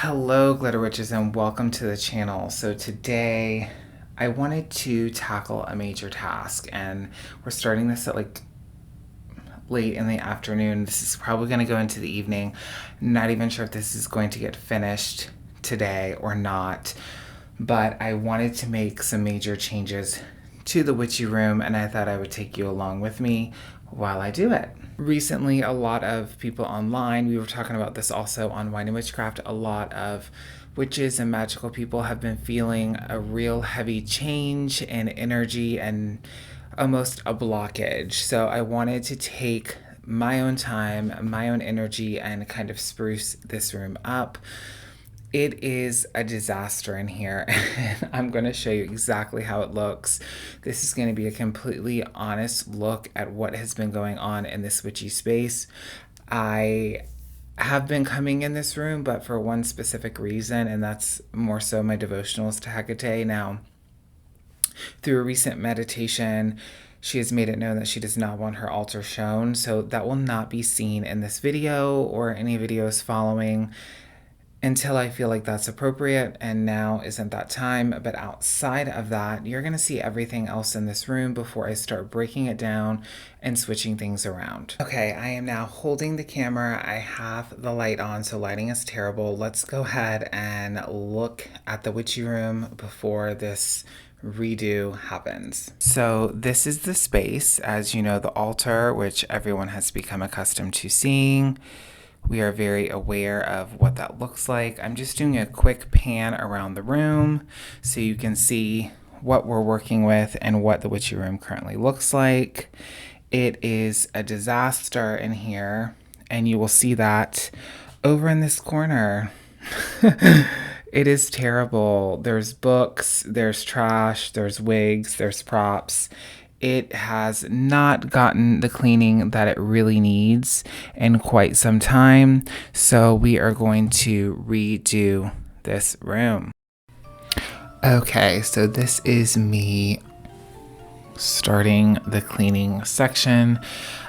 Hello Glitter Witches and welcome to the channel. So today I wanted to tackle a major task and we're starting this at like late in the afternoon. This is probably going to go into the evening. Not even sure if this is going to get finished today or not, but I wanted to make some major changes to the witchy room and I thought I would take you along with me while I do it. Recently, a lot of people online, we were talking about this also on Wine and Witchcraft, a lot of witches and magical people have been feeling a real heavy change in energy and almost a blockage. So I wanted to take my own time, my own energy, and kind of spruce this room up. It is a disaster in here, and I'm going to show you exactly how it looks. This is going to be a completely honest look at what has been going on in this witchy space. I have been coming in this room, but for one specific reason, and that's more so my devotionals to Hecate. Now, through a recent meditation, she has made it known that she does not want her altar shown, so that will not be seen in this video or any videos following until I feel like that's appropriate, and now isn't that time. But outside of that, you're going to see everything else in this room before I start breaking it down and switching things around. Okay, I am now holding the camera. I have the light on, so lighting is terrible. Let's go ahead and look at the witchy room before this redo happens. So this is the space, as you know, the altar, which everyone has become accustomed to seeing. We are very aware of what that looks like. I'm just doing a quick pan around the room so you can see what we're working with and what the witchy room currently looks like. It is a disaster in here, and you will see that over in this corner. It is terrible. There's books, there's trash, there's wigs, there's props. It has not gotten the cleaning that it really needs in quite some time. So we are going to redo this room. Okay, so this is me starting the cleaning section.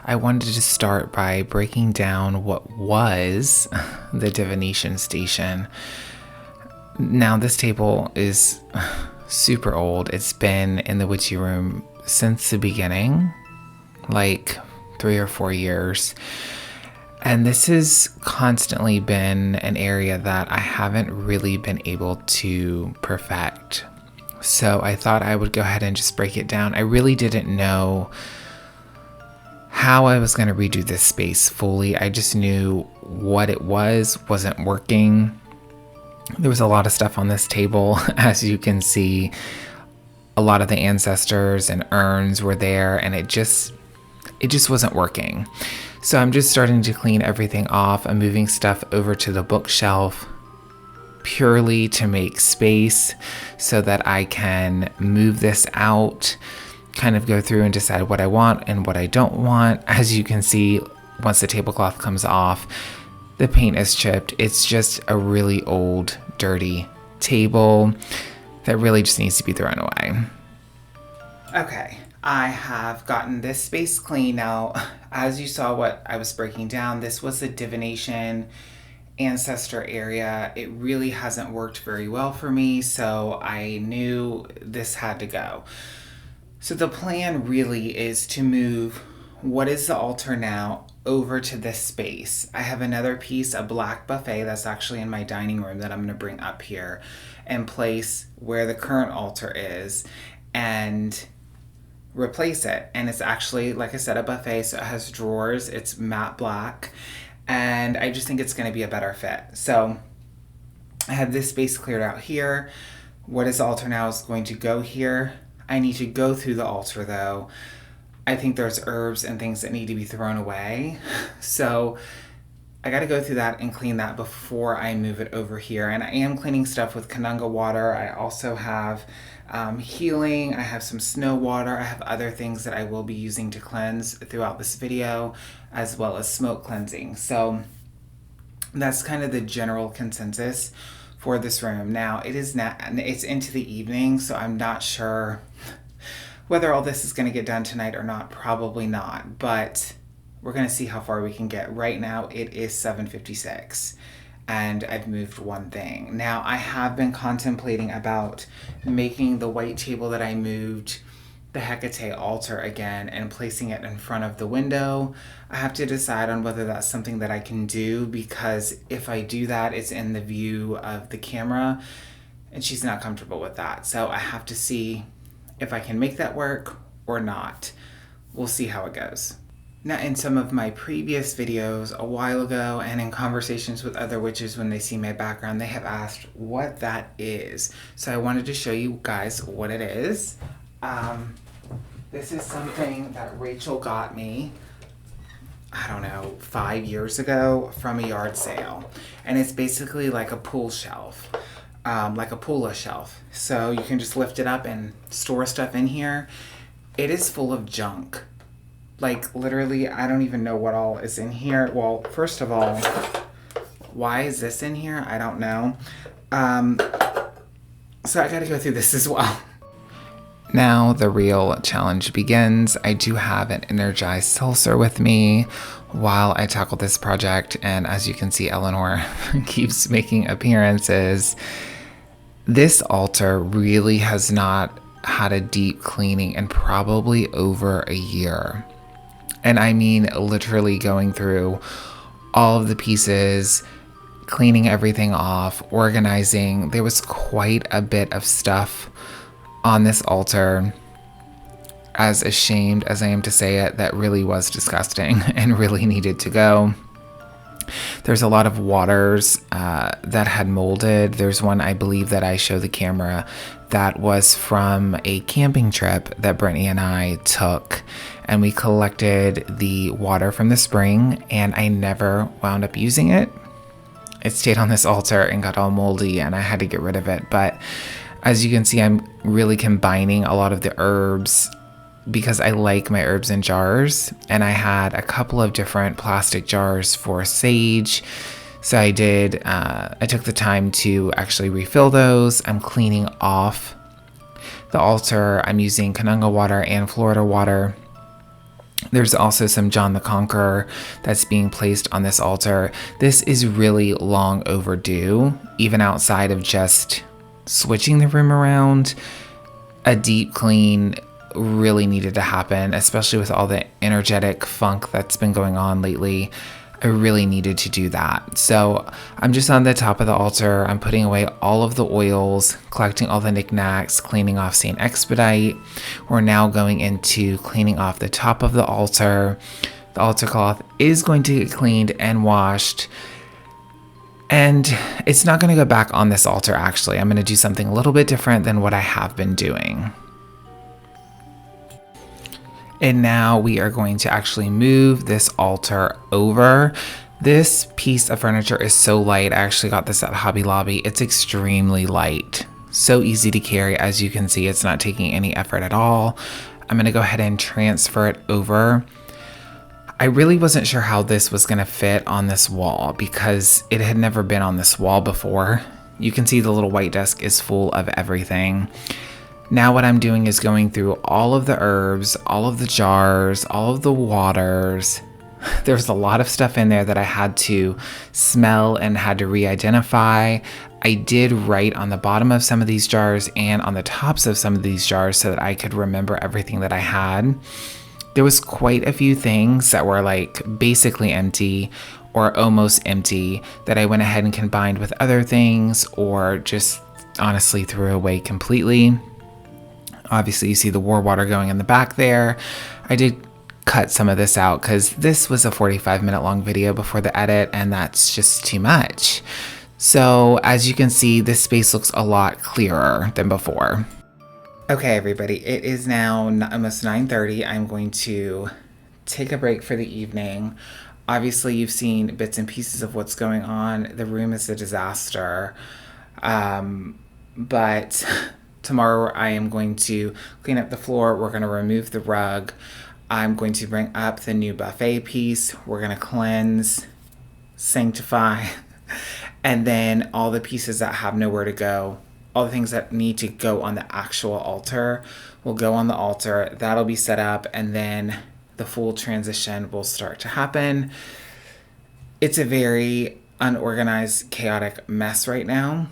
I wanted to start by breaking down what was the divination station. Now this table is super old. It's been in the witchy room since the beginning, like 3 or 4 years. And this has constantly been an area that I haven't really been able to perfect. So I thought I would go ahead and just break it down. I really didn't know how I was going to redo this space fully. I just knew what it wasn't working. There was a lot of stuff on this table, as you can see. A lot of the ancestors and urns were there, and it just wasn't working. So I'm just starting to clean everything off. I'm moving stuff over to the bookshelf purely to make space so that I can move this out, kind of go through and decide what I want and what I don't want. As you can see, once the tablecloth comes off, the paint is chipped. It's just a really old, dirty table that really just needs to be thrown away. Okay, I have gotten this space clean now. As you saw what I was breaking down, this was the divination ancestor area. It really hasn't worked very well for me, so I knew this had to go. So the plan really is to move what is the altar now over to this space. I have another piece, a black buffet that's actually in my dining room that I'm going to bring up here and place where the current altar is and replace it. And it's actually, like I said, a buffet, so it has drawers. It's matte black, and I just think it's going to be a better fit. So I have this space cleared out here. What is the altar now is going to go here. I need to go through the altar though. I think there's herbs and things that need to be thrown away. So I got to go through that and clean that before I move it over here. And I am cleaning stuff with Kananga water. I also have healing. I have some snow water. I have other things that I will be using to cleanse throughout this video, as well as smoke cleansing. So that's kind of the general consensus for this room. Now it's into the evening, so I'm not sure whether all this is going to get done tonight or not. Probably not, but we're going to see how far we can get. Right now it is 7:56 and I've moved one thing. Now I have been contemplating about making the white table that I moved the Hecate altar again and placing it in front of the window. I have to decide on whether that's something that I can do, because if I do that, it's in the view of the camera and she's not comfortable with that. So I have to see if I can make that work or not. We'll see how it goes. Now, in some of my previous videos a while ago and in conversations with other witches, when they see my background, they have asked what that is. So I wanted to show you guys what it is. This is something that Rachel got me, I don't know, 5 years ago from a yard sale. And it's basically like a pool shelf, like a Pula shelf. So you can just lift it up and store stuff in here. It is full of junk. Like, literally, I don't even know what all is in here. Well, first of all, why is this in here? I don't know. So I gotta go through this as well. Now the real challenge begins. I do have an energized seltzer with me while I tackle this project, and as you can see, Eleanor keeps making appearances. This altar really has not had a deep cleaning in probably over a year. And I mean literally going through all of the pieces, cleaning everything off, organizing. There was quite a bit of stuff on this altar. As ashamed as I am to say it, that really was disgusting and really needed to go. There's a lot of waters that had molded. There's one, I believe, that I show the camera that was from a camping trip that Brittany and I took, and we collected the water from the spring, and I never wound up using it. It stayed on this altar and got all moldy, and I had to get rid of it. But as you can see, I'm really combining a lot of the herbs because I like my herbs in jars, and I had a couple of different plastic jars for sage. So I took the time to actually refill those. I'm cleaning off the altar. I'm using Kanunga water and Florida water. There's also some John the Conqueror that's being placed on this altar. This is really long overdue, even outside of just switching the room around. A deep clean really needed to happen, especially with all the energetic funk that's been going on lately. I really needed to do that. So I'm just on the top of the altar. I'm putting away all of the oils, collecting all the knickknacks, cleaning off St. Expedite. We're now going into cleaning off the top of the altar. The altar cloth is going to get cleaned and washed. And it's not going to go back on this altar, actually. I'm going to do something a little bit different than what I have been doing. And now we are going to actually move this altar over. This piece of furniture is so light. I actually got this at Hobby Lobby. It's extremely light. So easy to carry. As you can see, it's not taking any effort at all. I'm going to go ahead and transfer it over. I really wasn't sure how this was going to fit on this wall because it had never been on this wall before. You can see the little white desk is full of everything. Now what I'm doing is going through all of the herbs, all of the jars, all of the waters. There's a lot of stuff in there that I had to smell and had to re-identify. I did write on the bottom of some of these jars and on the tops of some of these jars so that I could remember everything that I had. There was quite a few things that were like basically empty or almost empty that I went ahead and combined with other things or just honestly threw away completely. Obviously, you see the war water going in the back there. I did cut some of this out because this was a 45-minute long video before the edit, and that's just too much. So as you can see, this space looks a lot clearer than before. Okay, everybody, it is now almost 9:30. I'm going to take a break for the evening. Obviously, you've seen bits and pieces of what's going on. The room is a disaster. But tomorrow I am going to clean up the floor. We're going to remove the rug. I'm going to bring up the new buffet piece. We're going to cleanse, sanctify, and then all the pieces that have nowhere to go, all the things that need to go on the actual altar will go on the altar. That'll be set up, and then the full transition will start to happen. It's a very unorganized, chaotic mess right now.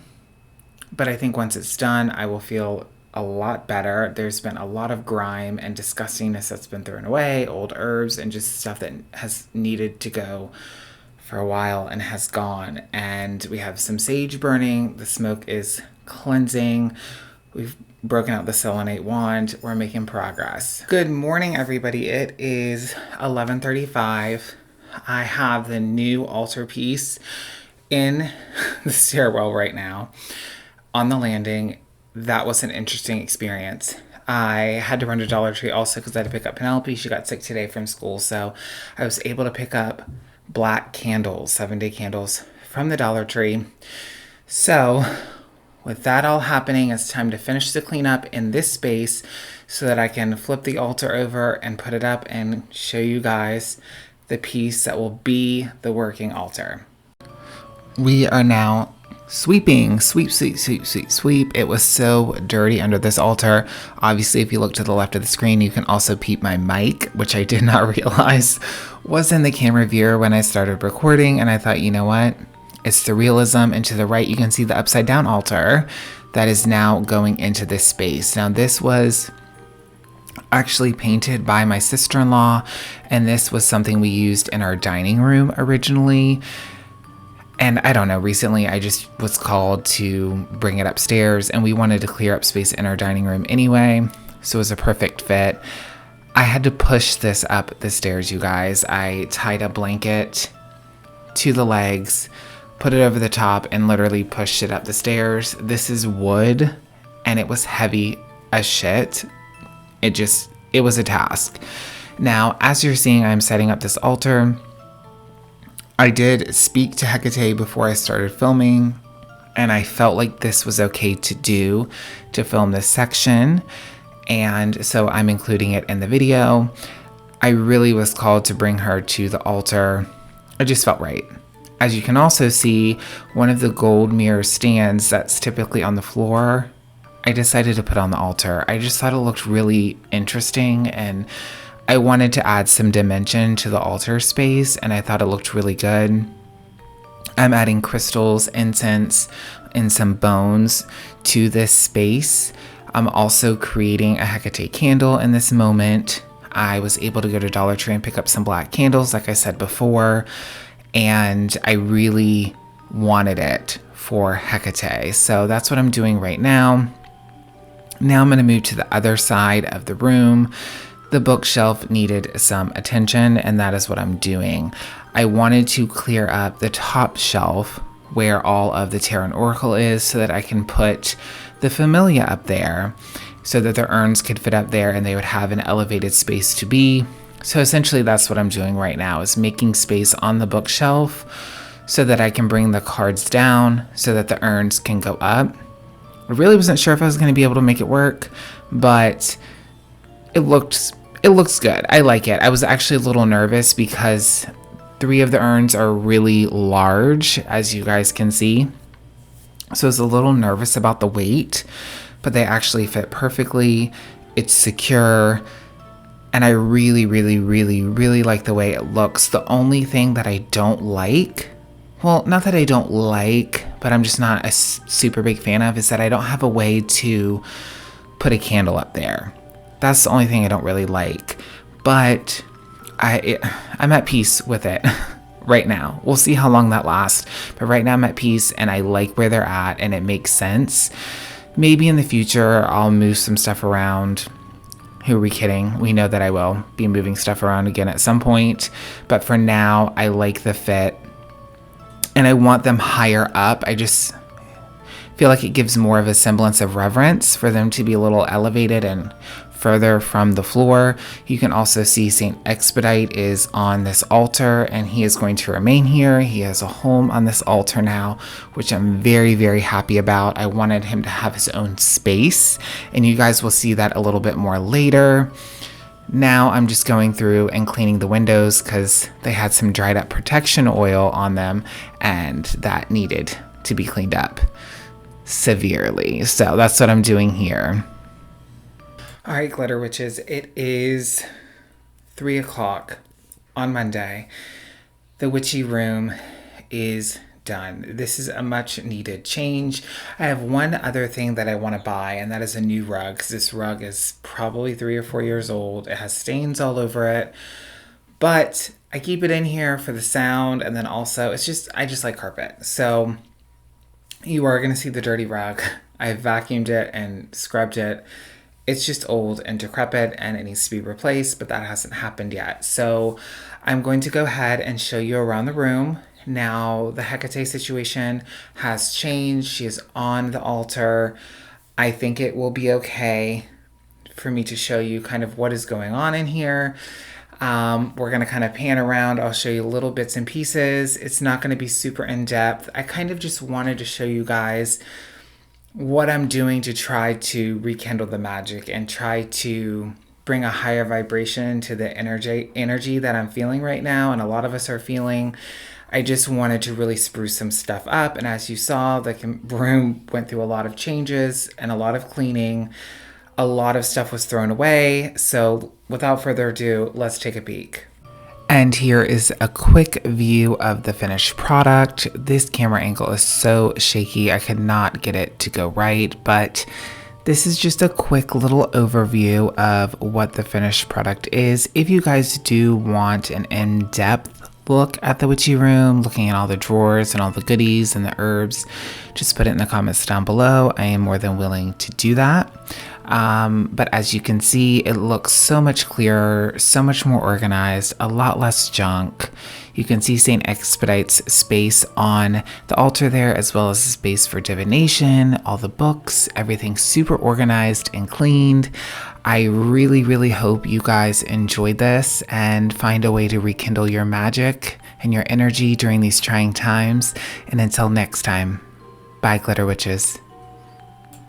But I think once it's done, I will feel a lot better. There's been a lot of grime and disgustingness that's been thrown away, old herbs, and just stuff that has needed to go for a while and has gone. And we have some sage burning. The smoke is cleansing. We've broken out the selenite wand. We're making progress. Good morning, everybody. It is 11:35. I have the new altarpiece in the stairwell right now on the landing. That was an interesting experience. I had to run to Dollar Tree also because I had to pick up Penelope. She got sick today from school, so I was able to pick up black candles, 7-day candles from the Dollar Tree. So with that all happening, it's time to finish the cleanup in this space so that I can flip the altar over and put it up and show you guys the piece that will be the working altar. We are now sweeping. Sweep. It was so dirty under this altar. Obviously, if you look to the left of the screen, you can also peep my mic, which I did not realize was in the camera viewer when I started recording. And I thought, you know what? It's the realism. And to the right, you can see the upside down altar that is now going into this space. Now, this was actually painted by my sister-in-law, and this was something we used in our dining room originally. And I don't know, recently I just was called to bring it upstairs, and we wanted to clear up space in our dining room anyway, so it was a perfect fit. I had to push this up the stairs, you guys. I tied a blanket to the legs, put it over the top, and literally pushed it up the stairs. This is wood, and it was heavy as shit. It was a task. Now, as you're seeing, I'm setting up this altar. I did speak to Hecate before I started filming, and I felt like this was okay to do, to film this section, and so I'm including it in the video. I really was called to bring her to the altar. It just felt right. As you can also see, one of the gold mirror stands that's typically on the floor, I decided to put on the altar. I just thought it looked really interesting, and I wanted to add some dimension to the altar space, and I thought it looked really good. I'm adding crystals, incense, and some bones to this space. I'm also creating a Hecate candle in this moment. I was able to go to Dollar Tree and pick up some black candles, like I said before, and I really wanted it for Hecate. So that's what I'm doing right now. Now I'm going to move to the other side of the room. The bookshelf needed some attention, and that is what I'm doing. I wanted to clear up the top shelf where all of the Tarot and Oracle is so that I can put the Familia up there so that the urns could fit up there and they would have an elevated space to be. So essentially that's what I'm doing right now, is making space on the bookshelf so that I can bring the cards down so that the urns can go up. I really wasn't sure if I was going to be able to make it work, but it looks good. I like it. I was actually a little nervous because 3 of the urns are really large, as you guys can see. So I was a little nervous about the weight, but they actually fit perfectly. It's secure, and I really, really, really, really like the way it looks. The only thing that I don't like, well, not that I don't like, but I'm just not a super big fan of, is that I don't have a way to put a candle up there. That's the only thing I don't really like, but I'm at peace with it right now. We'll see how long that lasts, but right now I'm at peace, and I like where they're at, and it makes sense. Maybe in the future I'll move some stuff around. Who are we kidding? We know that I will be moving stuff around again at some point, but for now I like the fit, and I want them higher up. I just feel like it gives more of a semblance of reverence for them to be a little elevated and further from the floor. You can also see Saint Expedite is on this altar, and he is going to remain here. He has a home on this altar now, which I'm very, very happy about. I wanted him to have his own space, and you guys will see that a little bit more later. Now I'm just going through and cleaning the windows because they had some dried up protection oil on them, and that needed to be cleaned up severely. So that's what I'm doing here. All right, Glitter Witches, it is 3 o'clock on Monday. The Witchy room is done. This is a much needed change. I have one other thing that I want to buy, and that is a new rug, because this rug is probably 3 or 4 years old. It has stains all over it, but I keep it in here for the sound, and then also I just like carpet. So you are going to see the dirty rug. I vacuumed it and scrubbed it. It's just old and decrepit and it needs to be replaced, but that hasn't happened yet. So I'm going to go ahead and show you around the room. Now, the Hecate situation has changed. She is on the altar. I think it will be okay for me to show you kind of what is going on in here. We're going to kind of pan around. I'll show you little bits and pieces. It's not going to be super in depth. I kind of just wanted to show you guys what I'm doing to try to rekindle the magic and try to bring a higher vibration to the energy that I'm feeling right now, and a lot of us are feeling. I just wanted to really spruce some stuff up, and as you saw, the room went through a lot of changes and a lot of cleaning. A lot of stuff was thrown away, so without further ado, let's take a peek. And here is a quick view of the finished product. This camera angle is so shaky, I could not get it to go right, but this is just a quick little overview of what the finished product is. If you guys do want an in-depth look at the witchy room, looking at all the drawers and all the goodies and the herbs, just put it in the comments down below. I am more than willing to do that. But as you can see, it looks so much clearer, so much more organized, a lot less junk. You can see St. Expedite's space on the altar there, as well as the space for divination, all the books, everything super organized and cleaned. I really, really hope you guys enjoyed this and find a way to rekindle your magic and your energy during these trying times. And until next time, bye, Glitter Witches.